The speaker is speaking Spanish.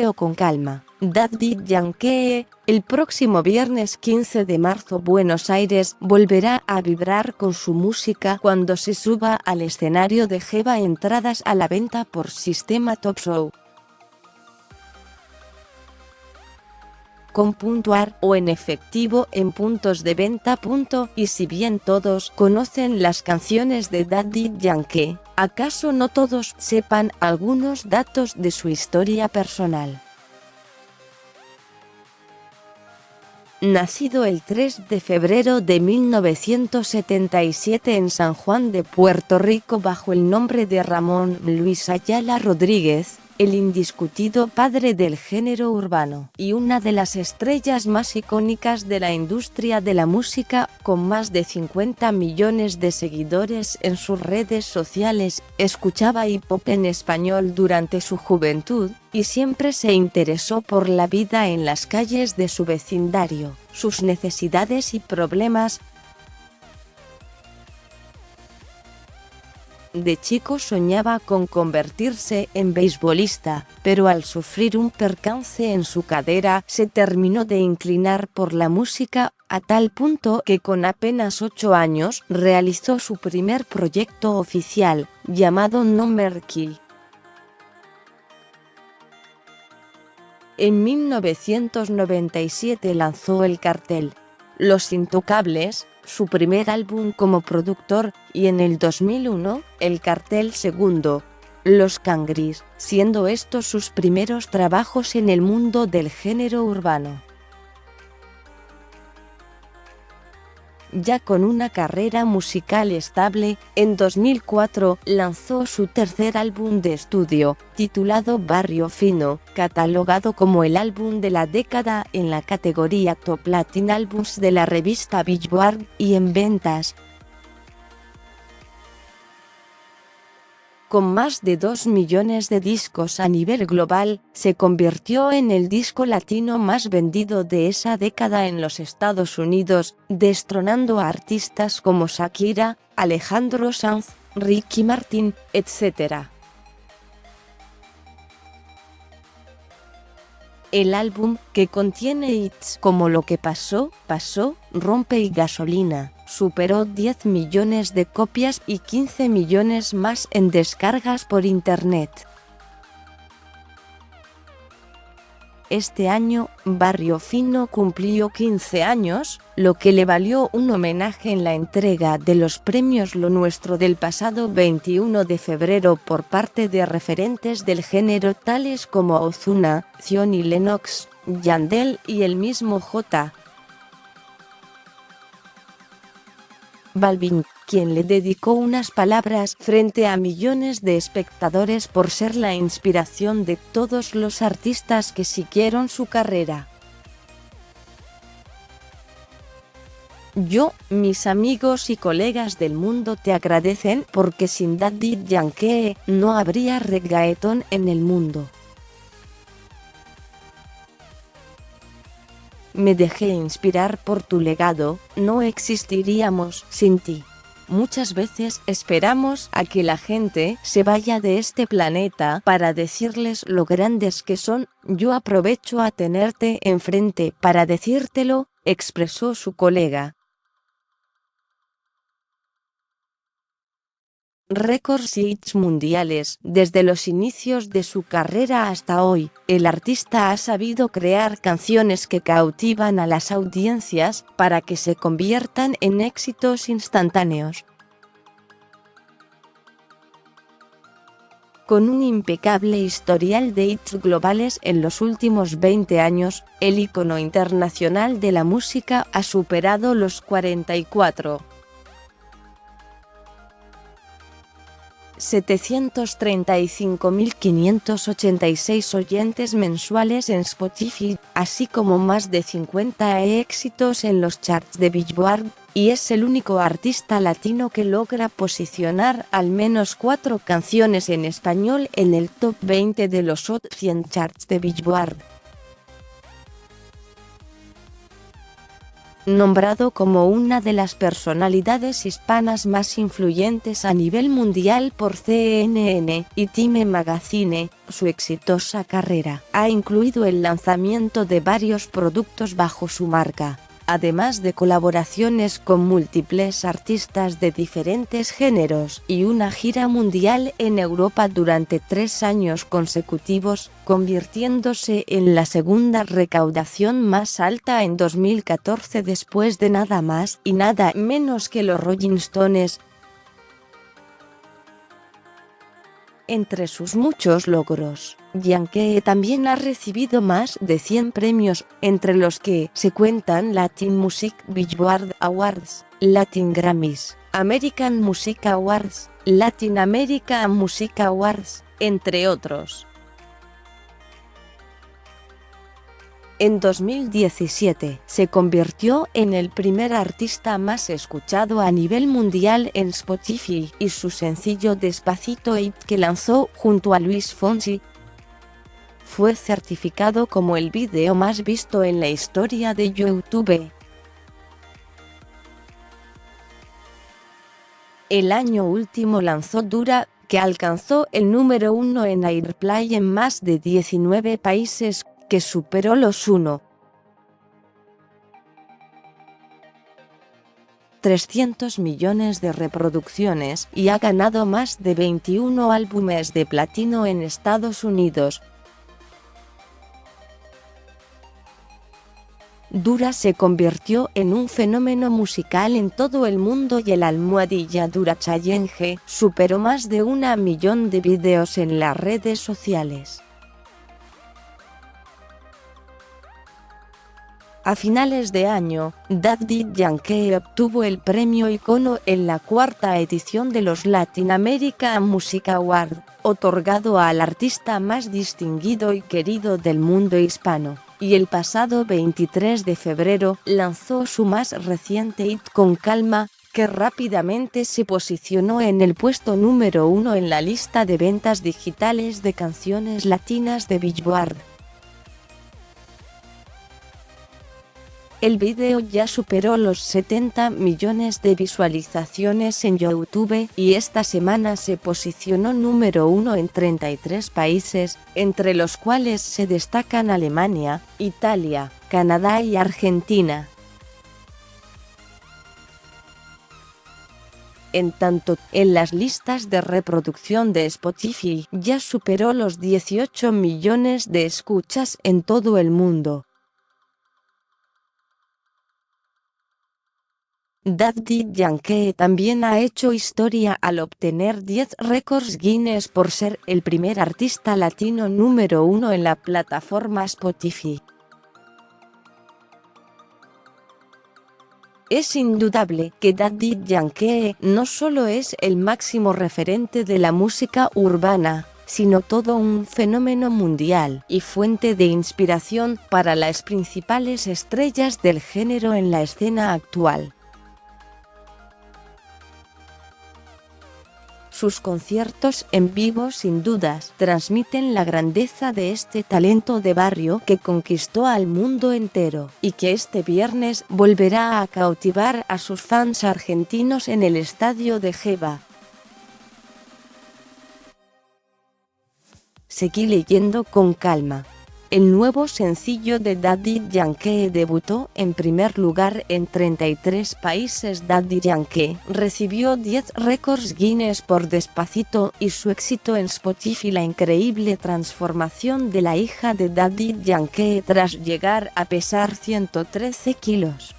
tómalo con calma. Daddy Yankee, el próximo viernes 15 de marzo Buenos Aires volverá a vibrar con su música cuando se suba al escenario de Jeva. Entradas a la venta por Sistema Top Show. .ar o en efectivo en puntos de venta. Y si bien todos conocen las canciones de Daddy Yankee, ¿acaso no todos sepan algunos datos de su historia personal? Nacido el 3 de febrero de 1977 en San Juan de Puerto Rico bajo el nombre de Ramón Luis Ayala Rodríguez, el indiscutido padre del género urbano y una de las estrellas más icónicas de la industria de la música, con más de 50 millones de seguidores en sus redes sociales, escuchaba hip hop en español durante su juventud, y siempre se interesó por la vida en las calles de su vecindario, sus necesidades y problemas. De chico soñaba con convertirse en beisbolista, pero al sufrir un percance en su cadera se terminó de inclinar por la música, a tal punto que con apenas 8 años realizó su primer proyecto oficial, llamado No Mercy. En 1997 lanzó El Cartel, Los Intocables, su primer álbum como productor, y en el 2001, El Cartel II, Los Cangris, siendo estos sus primeros trabajos en el mundo del género urbano. Ya con una carrera musical estable, en 2004 lanzó su tercer álbum de estudio, titulado Barrio Fino, catalogado como el álbum de la década en la categoría Top Latin Albums de la revista Billboard, y en ventas. Con más de 2 millones de discos a nivel global, se convirtió en el disco latino más vendido de esa década en los Estados Unidos, destronando a artistas como Shakira, Alejandro Sanz, Ricky Martin, etc. El álbum, que contiene hits como Lo que pasó, Rompe y Gasolina, superó 10 millones de copias y 15 millones más en descargas por internet. Este año, Barrio Fino cumplió 15 años, lo que le valió un homenaje en la entrega de los premios Lo Nuestro del pasado 21 de febrero por parte de referentes del género tales como Ozuna, Zion y Lennox, Yandel y el mismo J. Balvin, quien le dedicó unas palabras frente a millones de espectadores por ser la inspiración de todos los artistas que siguieron su carrera. Yo, mis amigos y colegas del mundo te agradecen porque sin Daddy Yankee no habría reggaetón en el mundo. Me dejé inspirar por tu legado, no existiríamos sin ti. Muchas veces esperamos a que la gente se vaya de este planeta para decirles lo grandes que son. Yo aprovecho a tenerte enfrente para decírtelo, expresó su colega. Récords y hits mundiales. Desde los inicios de su carrera hasta hoy, el artista ha sabido crear canciones que cautivan a las audiencias para que se conviertan en éxitos instantáneos. Con un impecable historial de hits globales en los últimos 20 años, el ícono internacional de la música ha superado los 44. 735.586 oyentes mensuales en Spotify, así como más de 50 éxitos en los charts de Billboard, y es el único artista latino que logra posicionar al menos 4 canciones en español en el top 20 de los Hot 100 charts de Billboard. nombrado como una de las personalidades hispanas más influyentes a nivel mundial por CNN y Time Magazine. Su exitosa carrera ha incluido el lanzamiento de varios productos bajo su marca, además de colaboraciones con múltiples artistas de diferentes géneros y una gira mundial en Europa durante 3 años consecutivos, convirtiéndose en la segunda recaudación más alta en 2014 después de nada más y nada menos que los Rolling Stones. Entre sus muchos logros, Yankee también ha recibido más de 100 premios, entre los que se cuentan Latin Music Billboard Awards, Latin Grammys, American Music Awards, Latin American Music Awards, entre otros. En 2017, se convirtió en el primer artista más escuchado a nivel mundial en Spotify, y su sencillo Despacito 8, que lanzó junto a Luis Fonsi, fue certificado como el video más visto en la historia de YouTube. El año último lanzó Dura, que alcanzó el número 1 en Airplay en más de 19 países, que superó los 1.300 millones de reproducciones y ha ganado más de 21 álbumes de platino en Estados Unidos. Dura se convirtió en un fenómeno musical en todo el mundo y el almohadilla Dura Challenge superó más de 1 millón de videos en las redes sociales. A finales de año, Daddy Yankee obtuvo el premio Icono en la 4ª edición de los Latin American Music Awards, otorgado al artista más distinguido y querido del mundo hispano, y el pasado 23 de febrero lanzó su más reciente hit Con Calma, que rápidamente se posicionó en el puesto número 1 en la lista de ventas digitales de canciones latinas de Billboard. El video ya superó los 70 millones de visualizaciones en YouTube y esta semana se posicionó número 1 en 33 países, entre los cuales se destacan Alemania, Italia, Canadá y Argentina. En tanto, en las listas de reproducción de Spotify ya superó los 18 millones de escuchas en todo el mundo. Daddy Yankee también ha hecho historia al obtener 10 récords Guinness por ser el primer artista latino número 1 en la plataforma Spotify. Es indudable que Daddy Yankee no solo es el máximo referente de la música urbana, sino todo un fenómeno mundial y fuente de inspiración para las principales estrellas del género en la escena actual. Sus conciertos en vivo sin dudas transmiten la grandeza de este talento de barrio que conquistó al mundo entero, y que este viernes volverá a cautivar a sus fans argentinos en el estadio de Geva. Seguí leyendo con calma. El nuevo sencillo de Daddy Yankee debutó en primer lugar en 33 países. Daddy Yankee recibió 10 récords Guinness por Despacito y su éxito en Spotify. La increíble transformación de la hija de Daddy Yankee tras llegar a pesar 113 kilos.